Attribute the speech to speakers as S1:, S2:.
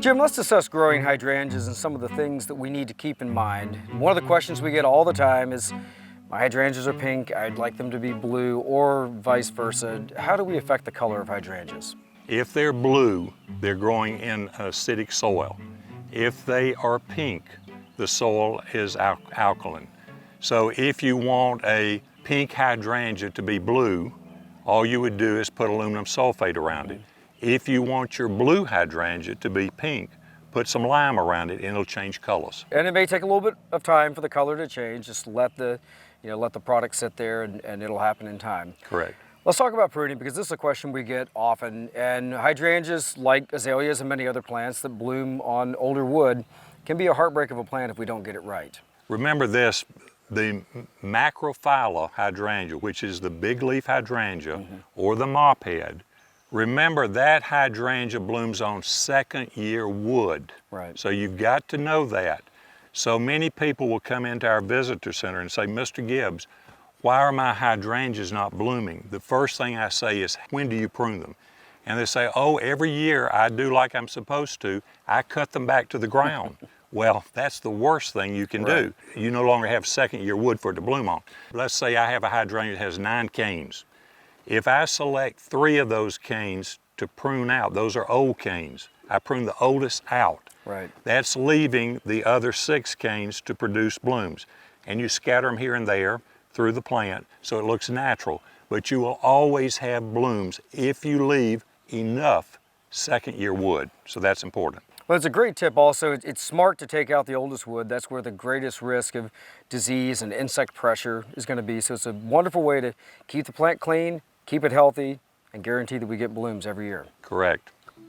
S1: Jim, let's discuss growing hydrangeas and some of the things that we need to keep in mind. One of the questions we get all the time is, my hydrangeas are pink, I'd like them to be blue, or vice versa. How do we affect the color of hydrangeas?
S2: If they're blue, they're growing in acidic soil. If they are pink, the soil is alkaline. So if you want a pink hydrangea to be blue, all you would do is put aluminum sulfate around it. If you want your blue hydrangea to be pink, put some lime around it and it'll change colors.
S1: And it may take a little bit of time for the color to change. Just let the product sit there and it'll happen in time.
S2: Correct.
S1: Let's talk about pruning, because this is a question we get often. And hydrangeas, like azaleas and many other plants that bloom on older wood, can be a heartbreak of a plant if we don't get it right.
S2: Remember this, the macrophylla hydrangea, which is the big leaf hydrangea or the mophead, remember that hydrangea blooms on second year wood.
S1: Right.
S2: So you've got to know that. So many people will come into our visitor center and say, Mr. Gibbs, why are my hydrangeas not blooming? The first thing I say is, when do you prune them? And they say, oh, every year I do like I'm supposed to. I cut them back to the ground. Well, that's the worst thing you can do. You no longer have second year wood for it to bloom on. Let's say I have a hydrangea that has 9 canes. If I select 3 of those canes to prune out, those are old canes. I prune the oldest out.
S1: Right.
S2: That's leaving the other 6 canes to produce blooms. And you scatter them here and there through the plant so it looks natural. But you will always have blooms if you leave enough second year wood. So that's important.
S1: Well, it's a great tip also. It's smart to take out the oldest wood. That's where the greatest risk of disease and insect pressure is going to be. So it's a wonderful way to keep the plant clean, keep it healthy, and guarantee that we get blooms every year.
S2: Correct.